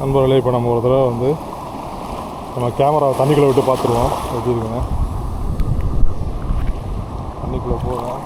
நண்பர்களே, இப்போ நம்ம ஒரு தடவை வந்து நம்ம கேமராவை தண்ணிக்குள்ளே விட்டு பார்த்துருவோம். எப்படி இருக்குங்க? தண்ணிக்குள்ளே போகிறோம்.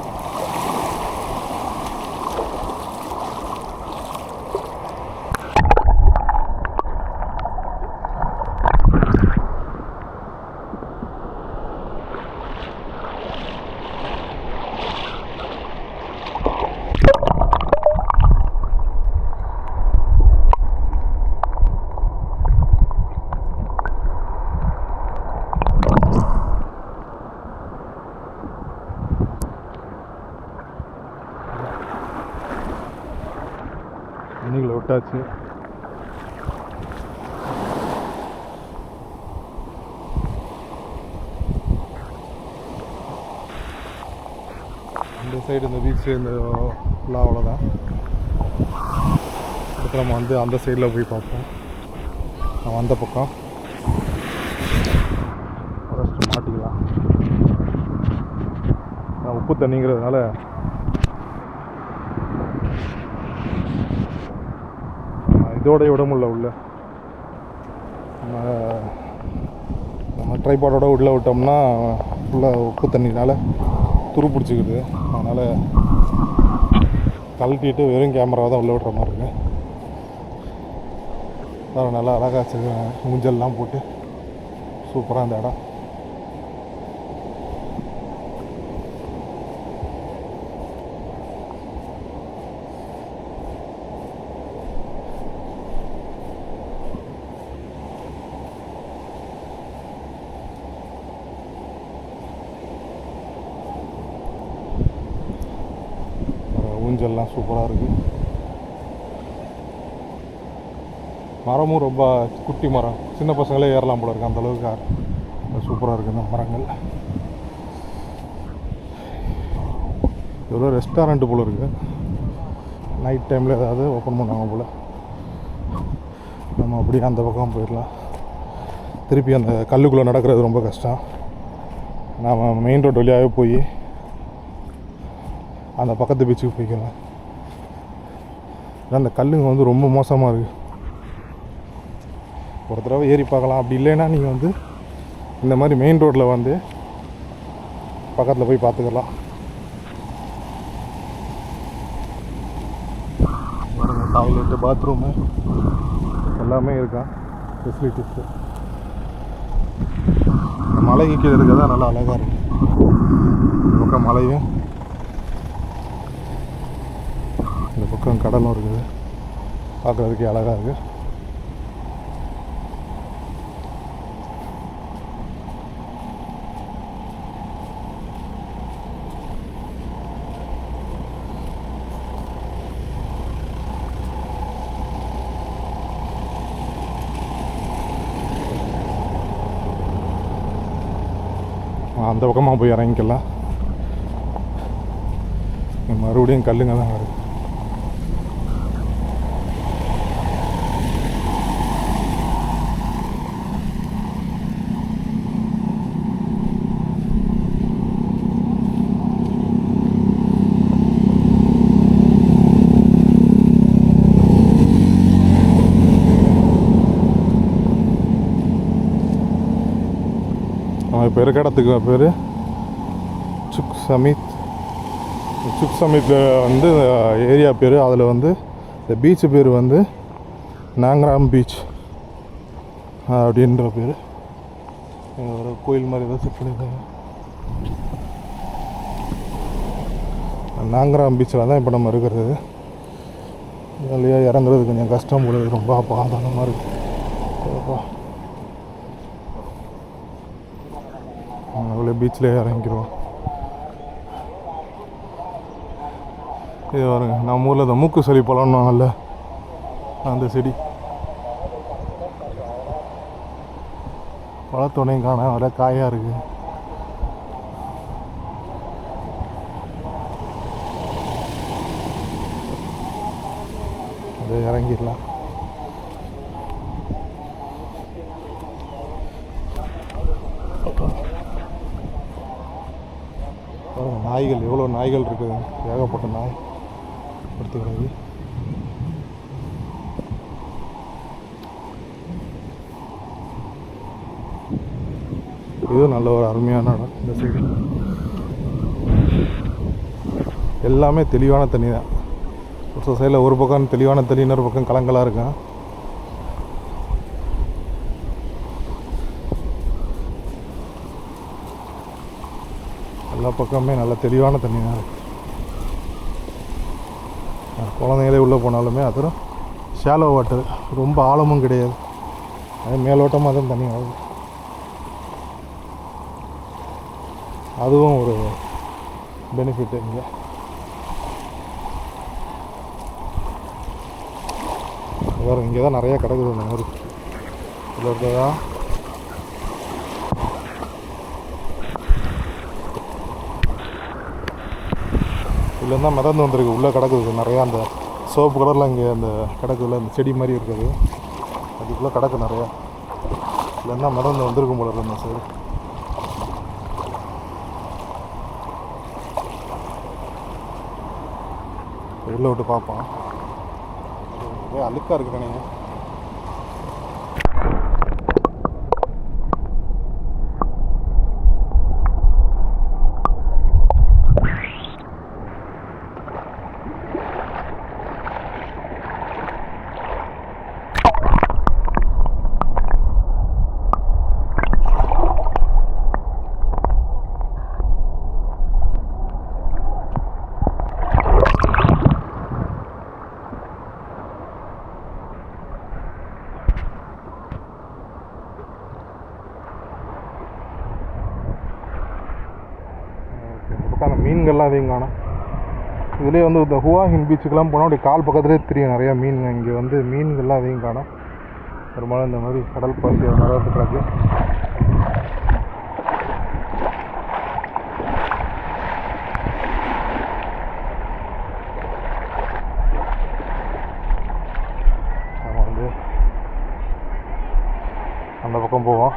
தண்ணிக்குள்ளே விட்டாச்சு. இந்த சைடு இந்த பீச்சு இந்த ஃபுல்லாக அவ்வளோதான். அடுத்து நம்ம வந்து அந்த சைடில் போய் பார்ப்போம். நம்ம அந்த பக்கம் ஃபஸ்ட்டு மாட்டிக்கலாம். உப்பு தண்ணிங்கிறதுனால இதோடைய விடமுள்ள உள்ள நம்ம ட்ரைபாடோட உள்ளே விட்டோம்னா ஃபுல்லாக உப்பு தண்ணினால துரு பிடிச்சிக்குது. அதனால் கழட்டிட்டு வெறும் கேமராவை தான் உள்ளே விடுற மாதிரி இருக்கு. அதான் நல்லா அழகாக ஊஞ்சல்லாம் போட்டு சூப்பராக அந்த இடம். ஊஞ்சல்லாம் சூப்பராக இருக்குது. மரமும் ரொம்ப குட்டி மரம், சின்ன பசங்களே ஏறலாம் போல இருக்குது. அந்தளவுக்கு சூப்பராக இருக்குது இந்த மரங்கள். எவ்வளோ ரெஸ்டாரண்ட்டு போல் இருக்குது. நைட் டைமில் ஏதாவது ஓப்பன் பண்ணுவாங்க போல். நம்ம அப்படியே அந்த பக்கம் போயிடலாம். திருப்பி அந்த கல்லுக்குள்ளே நடக்கிறது ரொம்ப கஷ்டம். நம்ம மெயின் ரோடு வழியாகவே போய் அந்த பக்கத்து பீச்சுக்கு போய்க்கலாம். அந்த கல்லுங்க வந்து ரொம்ப மோசமாக இருக்குது. ஒரு தடவை ஏறி பார்க்கலாம். அப்படி இல்லைன்னா நீங்கள் வந்து இந்த மாதிரி மெயின் ரோட்டில் வந்து பக்கத்தில் போய் பார்த்துக்கலாம். டாய்லெட்டு, பாத்ரூமு எல்லாமே இருக்கா ஃபெசிலிட்டிஸு. மலைக்கு கீழே இருக்கிறதா நல்லா அழகாக இருக்குது. இந்த பக்கம் மலையும் இந்த பக்கம் கடலும் இருக்குது. பார்க்குறதுக்கே அழகாக இருக்குது. அந்த பக்கமாக போய் இறங்கிக்கலாம். மறுபடியும் கல்லுங்க தான் வருது. இப்போ இருக்க இடத்துக்கு பேர் சுக் சமித். சுக் சமித்தில் வந்து ஏரியா பேர். அதில் வந்து இந்த பீச்சு பேர் வந்து நாங்கராம் பீச் அப்படின்ற பேர். ஒரு கோயில் மாதிரி ஏதாவது செட் பண்ணியிருக்காங்க. நாங்கராம் பீச்சில் தான் இப்போ நம்ம இருக்கிறது. இல்லையா இறங்குறது கொஞ்சம் கஷ்டம் போடுது. ரொம்ப பாதாளமாக இருக்குது. அவ்வளோ பீச்சில் இறங்கிடுவோம். இது பாருங்க, நம்ம ஊரில் இந்த மூக்கு சளி பழம்னாங்கல்ல அந்த செடி. பழத்தோனையும் காண வர காயாக இருக்குது. அதை இறங்கிடலாம். நாய்கள், எவ்வளோ நாய்கள் இருக்குது, ஏகப்பட்ட நாய் படுத்துக்கிறது. இதுவும் நல்ல ஒரு அருமையான இடம். இந்த சைடு எல்லாமே தெளிவான தண்ணி தான். ஒரு சைடில் ஒரு பக்கம் தெளிவான தண்ணி, இன்னொரு பக்கம் கலங்களாக இருக்கும். எல்லா பக்கமே நல்ல தெளிவான தண்ணி தான் இருக்குது. குழந்தைங்களே உள்ளே போனாலுமே அதுவும் ஷாலோ வாட்டர், ரொம்ப ஆழமும் கிடையாது, அது மேலோட்டமாக தான் தண்ணி ஆகுது. அதுவும் ஒரு பெனிஃபிட்டு. இங்கே வேறு இங்கே தான் நிறையா கிடக்குது இந்த மாதிரி. இதில் இருக்கிறதா இதில் தான் மிதந்து வந்திருக்கு. உள்ளே கிடக்குது நிறையா. அந்த சோப்பு கலரில் இங்கே அந்த கிடக்குதுல அந்த செடி மாதிரி இருக்குது, அதுக்குள்ளே கிடக்கு நிறையா. இல்லைன்னா மிதந்து வந்திருக்கும் போல இருக்கு இந்த சைடு. உள்ளே விட்டு பார்ப்போம். அழுக்காக இருக்கு நினைங்க. அந்த மீன்கள்லாம் அதையும் காணும். இதுலேயே வந்து இந்த ஹுவா ஹின் பீச்சுக்கெலாம் போனால் அப்படி கால் பக்கத்துலேயே தெரியும் நிறையா மீன். இங்கே வந்து மீன்கள்லாம் அதையும் காணும். பெரும்பாலும் இந்த மாதிரி கடல் பாசி நடந்து கிடக்கு. நம்ம வந்து அந்த பக்கம் போவோம்.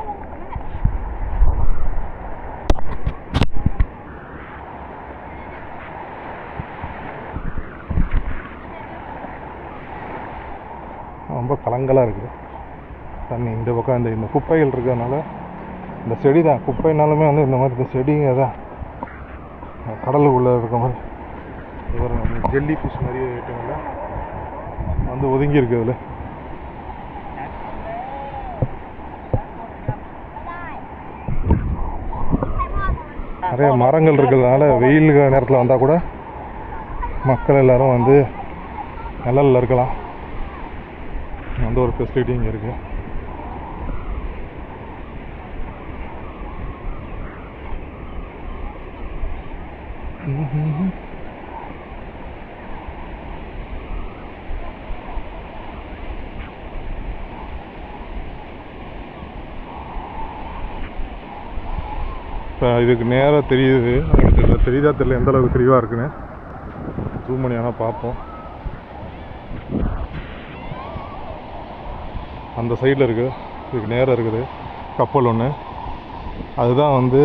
ரொம்ப கலங்கலாக இருக்குது தண்ணி. இந்த பக்கம் இந்த குப்பைகள் இருக்கிறதுனால, இந்த செடி தான் குப்பைனாலுமே வந்து இந்த மாதிரி இந்த செடிங்க தான் கடலுக்குள்ளே இருக்க மாதிரி ஒரு ஜெல்லி ஃபிஷ் மாதிரி ஐட்டங்கள்லாம் வந்து ஒதுங்கி இருக்குது. அதில் நிறைய மரங்கள் இருக்கிறதுனால வெயில் நேரத்தில் வந்தால் கூட மக்கள் எல்லோரும் வந்து நிழலில் இருக்கலாம். அந்த ஒரு ஃபெசிலிட்டி இங்கே இருக்குது. இப்போ இதுக்கு நேராக தெரியுது, தெரியுதா தெரியல எந்த அளவுக்கு தெளிவாக இருக்குன்னு. ஜூம் பண்ணி ஆனால் பார்ப்போம். அந்த சைடில் இருக்குது, இதுக்கு நேராக இருக்குது கப்பல் ஒன்று. அதுதான் வந்து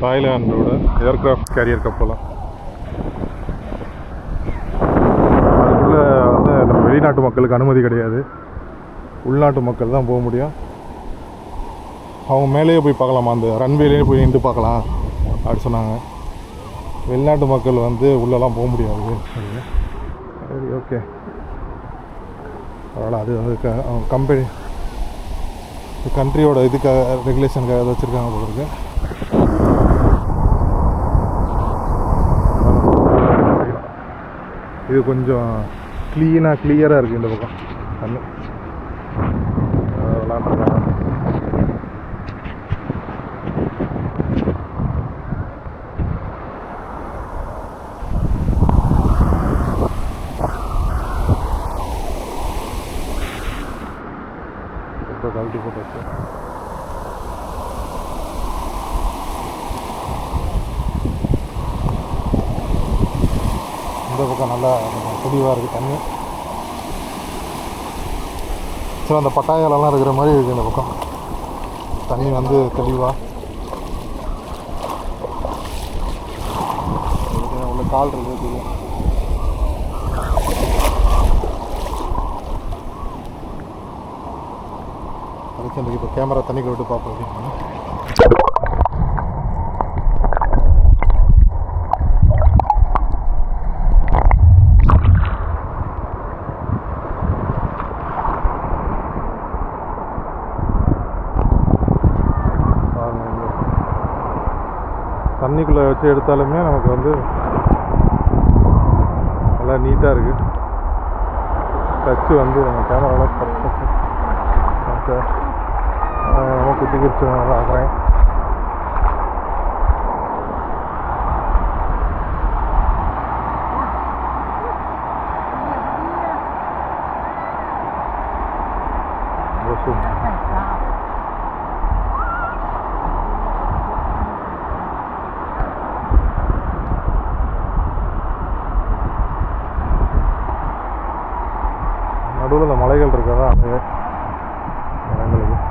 தாய்லாண்டோட ஏர்க்ராஃப்ட் கேரியர் கப்பலாம். அதுக்குள்ளே வந்து நம்ம வெளிநாட்டு மக்களுக்கு அனுமதி கிடையாது, உள்நாட்டு மக்கள் தான் போக முடியும். அவங்க மேலேயே போய் பார்க்கலாமா, அந்த ரன்வேலேயே போய் நின்று பார்க்கலாம் அப்படி சொன்னாங்க. வெளிநாட்டு மக்கள் வந்து உள்ளெல்லாம் போக முடியாது. சரி, ஓகே, அதனால் அது வந்து கம்பெனி கண்ட்ரியோட இதுக்காக ரெகுலேஷனுக்காக அதை வச்சுருக்காங்க போல இருக்கு. இது கொஞ்சம் கிளியராக இருக்குது இந்த பக்கம் தண்ணி. விளாண்டுருக்காங்க. கழட்டி போட்டாச்சு. இந்த பக்கம் நல்லா தெளிவாக இருக்குது தண்ணி. ஸோ அந்த பட்டாயெல்லாம் இருக்கிற மாதிரி இருக்குது இந்த பக்கம் தண்ணி வந்து தெளிவாக. உள்ள கால் இருக்குது தெரியும். அது எனக்கு இப்போ கேமரா தண்ணிக்குள்ள விட்டு பார்ப்போம் அப்படின்னு. தண்ணிக்குள்ளே வச்சு எடுத்தாலுமே நமக்கு வந்து நல்லா நீட்டாக இருக்குது. டச்சு வந்து நம்ம கேமராவில் பர்ஃபெக்டாக ரொம்ப குத்திக்கிச்சு நல்லா ஆகிறேன். நடுவில் இந்த மலைகள் இருக்கிறதா அந்த மலைங்களுக்கு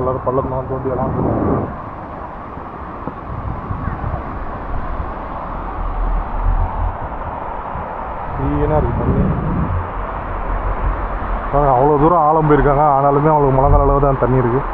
எல்லோரும் பள்ளம் தோண்டி எல்லாம் க்ளீனாக இருக்குது தண்ணி. அவ்வளோ தூரம் ஆழம் போயிருக்காங்க, ஆனாலுமே அவங்களுக்கு முழங்கால் அளவு தான் தண்ணி இருக்குது.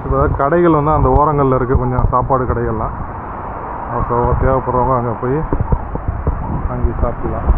இப்போ கடைகள் வந்து அந்த ஓரங்களில் இருக்குது, கொஞ்சம் சாப்பாடு கடைகள்லாம். ஸோ தேவைப்படுறவங்க அங்கே போய் அங்கே சாப்பிடலாம்.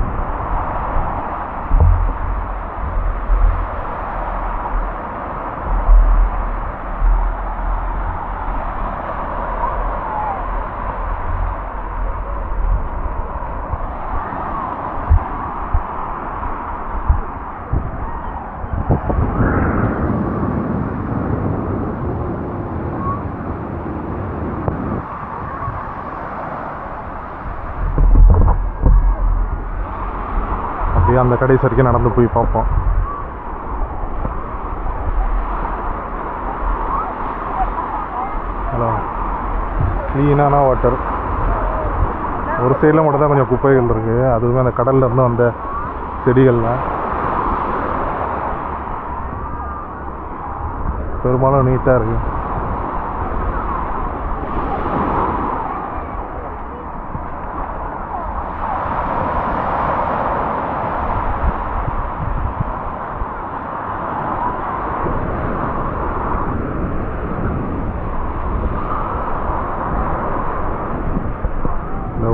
அந்த கடைசி வரைக்கும் நடந்து போய் பார்ப்போம். ஹலோ, க்ளீனான வாட்டர். ஒரு சைடில் மட்டும் தான் கொஞ்சம் குப்பைகள் இருக்குது, அதுவுமே அந்த கடல்ல இருந்து வந்த செடிகள்லாம். பெரும்பாலும் நீட்டாக இருக்குது.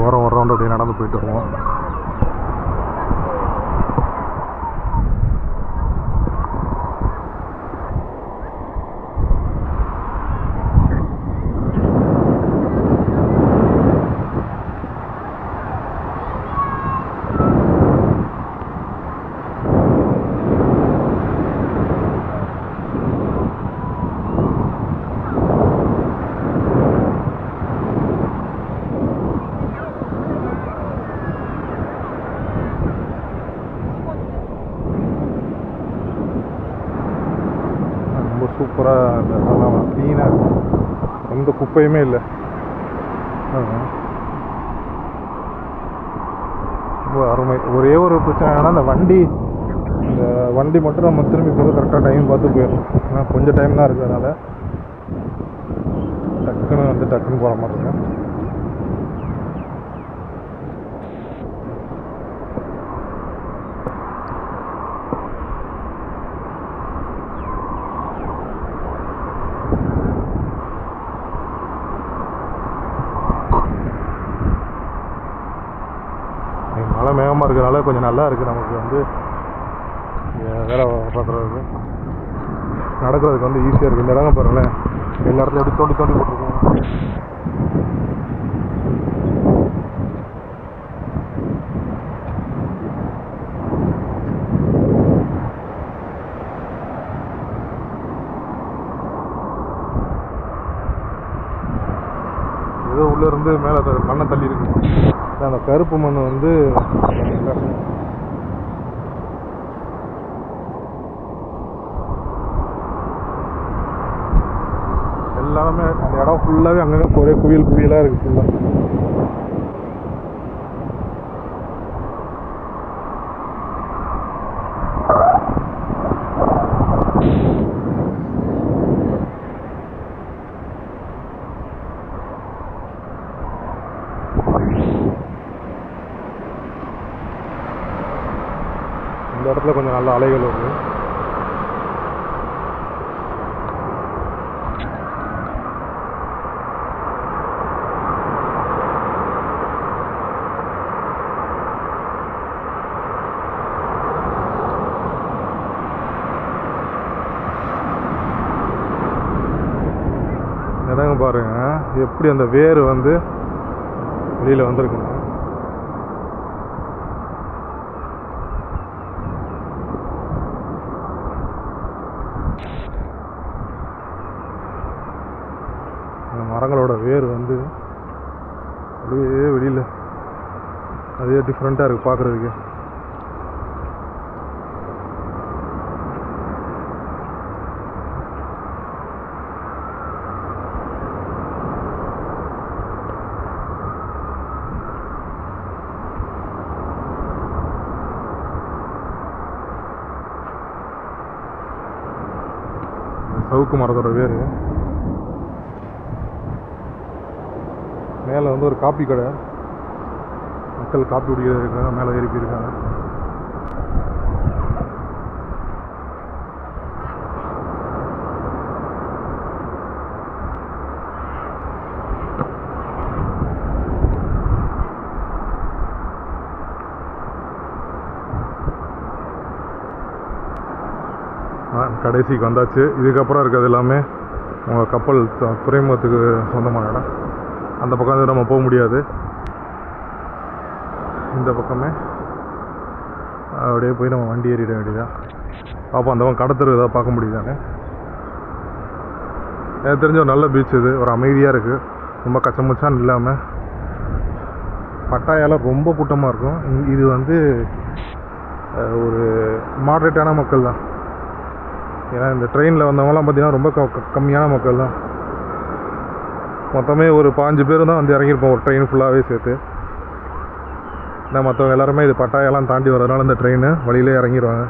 ஒரு ரவுண்ட் அப்படியே நடந்து போயிட்டு வருவோம். சூப்பராக நல்லா க்ளீனாக இருக்கும், எந்த குப்பையுமே இல்லை. ரொம்ப அருமை. ஒரே ஒரு பிரச்சனை என்னன்னா இந்த வண்டி மட்டும் நம்ம திரும்பி போது கரெக்டாக டைம் பார்த்து போயிடணும். ஆனால் கொஞ்சம் டைம் தான் இருக்குது, அதனால் டக்குன்னு போகிற மாட்டேங்க. மேகமாக இருக்கிறனால கொஞ்சம் நல்லா இருக்குது நமக்கு வந்து வேலை பார்க்குறதுக்கு, நடக்கிறதுக்கு வந்து ஈஸியாக இருக்குது. இந்த இடம் பாருங்களேன், எல்லா இடத்துல எப்படி தோண்டி தோண்டி போட்டுருக்கோம். ஏதோ உள்ளேருந்து மேலே மண்ணை தள்ளி இருக்கு. அந்த கருப்பு மண் வந்து எல்லாமே அந்த இடம் ஃபுல்லாகவே அங்கங்கே ஒரே குவியல் குவியலாக இருக்குது ஃபுல்லாக. இந்த இடத்துல கொஞ்சம் நல்ல அலைகள் வருது. இடங்க பாருங்க எப்படி அந்த வேர் வந்து வெளியில் வந்திருக்குங்க. மரங்களோட வேர் வந்து அப்படியே வெளியில் அதே டிஃப்ரெண்ட்டாக இருக்குது பார்க்குறதுக்கு. சவுக்கு மரத்தோட வேர். மேலே வந்து ஒரு காப்பி கடை, மக்கள் காப்பி குடிக்கிறது இருக்காங்க, மேலே ஏறி போயிருக்காங்க. கடைசிக்கு வந்தாச்சு. இதுக்கப்புறம் இருக்கிறது எல்லாமே உங்கள் கப்பல் துறைமுகத்துக்கு சொந்தமான இடம். அந்த பக்கம் வந்து நம்ம போக முடியாது. இந்த பக்கமே அப்படியே போய் நம்ம வண்டி ஏறிட வேண்டியதான். அப்போ அந்த பக்கம் கடத்தரு ஏதாவது பார்க்க முடியுதானே. எனக்கு தெரிஞ்ச ஒரு நல்ல பீச் இது, ஒரு அமைதியாக இருக்குது, ரொம்ப கச்சமுச்சான்னு இல்லாமல். பட்டாயால் ரொம்ப கூட்டமாக இருக்கும். இது வந்து ஒரு மாடரேட்டான மக்கள் தான். ஏன்னா இந்த ட்ரெயினில் வந்தவங்களாம் பார்த்திங்கன்னா ரொம்ப கம்மியான மக்கள் தான். மொத்தமே ஒரு 5 பேர் தான் வந்து இறங்கியிருப்போம் ஒரு ட்ரெயின் ஃபுல்லாகவே சேர்த்து. ஏன்னா மற்றவங்க எல்லாருமே இது பட்டாயெல்லாம் தாண்டி வரதுனால இந்த ட்ரெயின் வழியிலே இறங்கிடுவாங்க.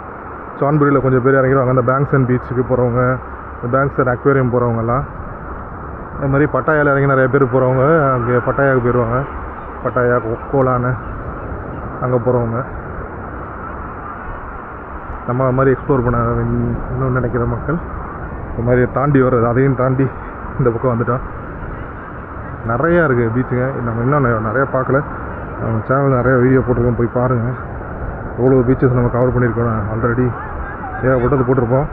சான்புரியில் கொஞ்சம் பேர் இறங்கிடுவாங்க. அந்த பேங்க்ஸன் பீச்சுக்கு போகிறவங்க, இந்த பேங்க்ஸன் அக்வேரியம் போகிறவங்கலாம், இந்த மாதிரி பட்டாயாவில் இறங்கி நிறைய பேர் போகிறவங்க அங்கே பட்டாயாவுக்கு போயிடுவாங்க. பட்டாயா, கோலான்னு அங்கே போகிறவங்க. நம்ம மாதிரி எக்ஸ்ப்ளோர் பண்ண இன்னும் நினைக்கிற மக்கள் இந்த மாதிரி தாண்டி வர்றது, அதையும் தாண்டி இந்த பக்கம் வந்துட்டோம். நிறையா இருக்குது பீச்சுங்க. நம்ம இன்னும் நிறையா பார்க்கல. நம்ம சேனலில் நிறையா வீடியோ போட்டிருக்கோம், போய் பாருங்கள். எவ்வளோ பீச்சஸ் நம்ம கவர் பண்ணியிருக்கோம். ஆல்ரெடி ஏகப்பட்டது போட்டிருப்போம்.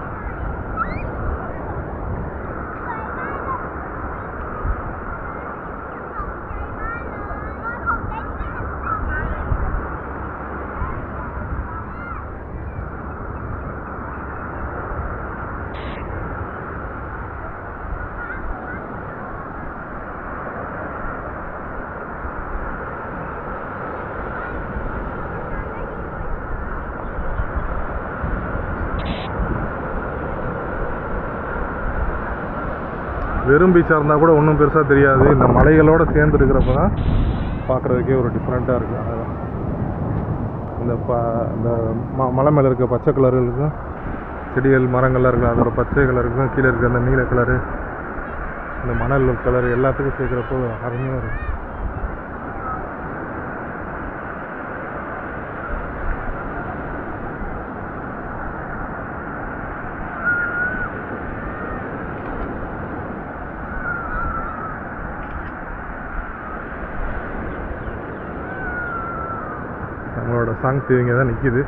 வெறும் பீச்சாக இருந்தால் கூட ஒன்றும் பெருசாக தெரியாது. இந்த மலைகளோடு சேர்ந்து இருக்கிறப்ப தான் பார்க்குறதுக்கே ஒரு டிஃப்ரெண்ட்டாக இருக்குது. அதான் இந்த மலை மேலே இருக்க பச்சை கலர்களுக்கும் செடிகள் மரங்கள்லாம் இருக்குது, அதோட பச்சை கலருக்கும் கீழே இருக்க அந்த நீல கலரு, இந்த மணல் கலர் எல்லாத்துக்கும் சேர்க்குறப்போ அருமையாக இருக்குது. நம்மளோட சாங்தி இங்கே தான் நிற்கிது.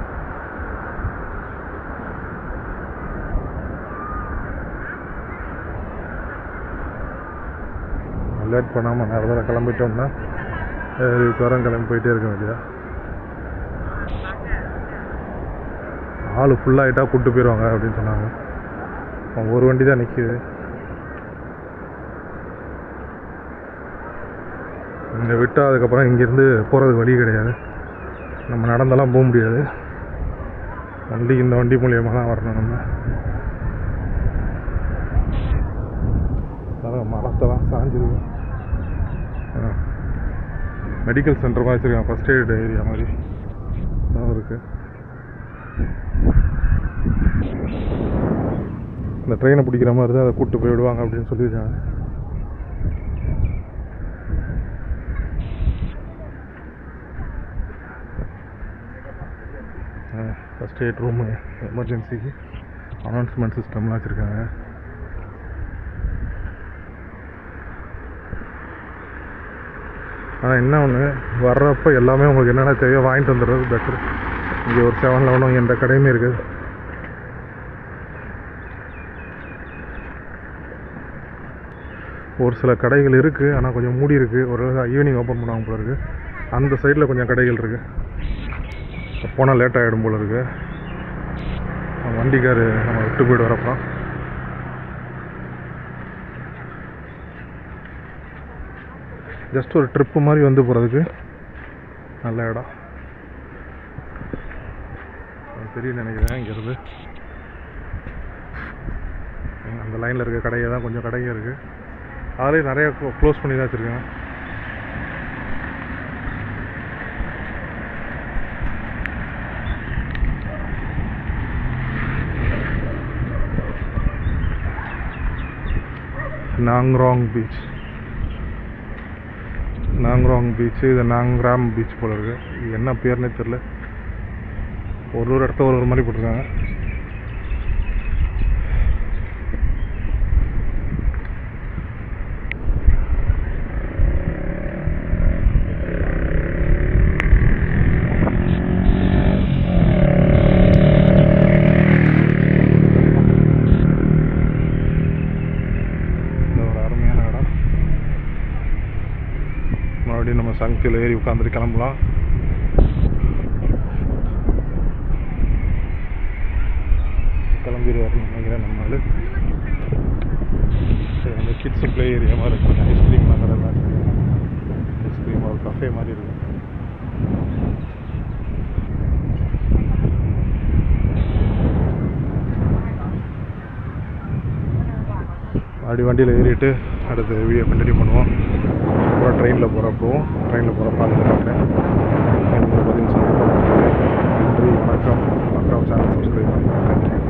லேட் பண்ணாமல் நேரம் தடவை கிளம்பிட்டோம்னா உரம் கிளம்பி போயிட்டே இருக்க வேண்டியதா. ஆள் ஃபுல்லாகிட்டா கூப்பிட்டு போயிடுவாங்க அப்படின்னு சொன்னாங்க. ஒரு வண்டி தான் நிற்கிது. இங்கே விட்டால் அதுக்கப்புறம் இங்கேருந்து போகிறதுக்கு வழி கிடையாது. நம்ம நடந்தெல்லாம் போக முடியாது. வண்டி இந்த வண்டி மூலியமாக தான் வரணும். நம்ம அதான் மரத்தெல்லாம் சாஞ்சிருக்கு. மெடிக்கல் சென்டர் மாதிரி வச்சுருக்காங்க. ஃபஸ்ட் எய்ட் ஏரியா மாதிரி தான் இருக்குது. இந்த ட்ரெயினை பிடிக்கிற மாதிரி தான் அதை கூப்பிட்டு போய் விடுவாங்க அப்படின்னு சொல்லியிருக்காங்க. ஃபஸ்ட் எய்ட் ரூமு, எமர்ஜென்சிக்கு அனௌன்ஸ்மெண்ட் சிஸ்டம்லாம் வச்சுருக்காங்க. ஆனால் என்ன ஒன்று, வர்றப்போ எல்லாமே உங்களுக்கு என்னென்ன தேவையோ வாங்கிட்டு வந்துடுறது பெட்ரு. இங்கே ஒரு 7-11 எந்த கடையுமே இருக்குது. ஒரு சில கடைகள் இருக்குது, ஆனால் கொஞ்சம் மூடி இருக்குது. ஒரு ஈவினிங் ஓப்பன் பண்ணுவாங்க போல இருக்குது. அந்த சைடில் கொஞ்சம் கடைகள் இருக்குது. போனால் லேட் ஆகிடும் போல இருக்குது. வண்டிக்கார் நம்ம விட்டு போய்ட்டு வரப்போ ஜஸ்ட் ஒரு ட்ரிப்பு மாதிரி வந்து போகிறதுக்கு நல்ல இடம். தெரியும் நினைக்கிறேன். இங்கேருந்து அந்த லைனில் இருக்க கடையை தான் கொஞ்சம் கடைங்க இருக்குது. அதிலே நிறையா க்ளோஸ் பண்ணி தான் வச்சுருக்காங்க. நாங்ராங் பீச்சு, இது நாங்ராம் பீச் போல இருக்குது. இது என்ன பேர்னே தெரில. ஒரு இடத்த ஒரு மாதிரி போட்டிருக்காங்க. மறுபடியும் நம்ம சங்கத்தில் ஏறி உட்காந்துட்டு கிளம்பலாம். கிளம்பிடு வரணும் நினைக்கிறேன். நம்மளால அந்த கிட்ஸு ப்ளே ஏரியா மாதிரி இருக்கும். ஐஸ்கிரீம்லாம் கடைலாம் ஐஸ்கிரீம் ஒரு கஃபே மாதிரி இருக்கும். அப்படி வண்டியில் ஏறிட்டு அடுத்து வீடியோ கண்டினியூ பண்ணுவோம். அப்புறம் ட்ரெயினில் போகிறப்போ அதில் காட்டுறேன். பதில் சந்திப்போம். நன்றி, வணக்கம். சேனல் சப்ஸ்கிரைப் பண்ணுங்கள். தேங்க்யூ.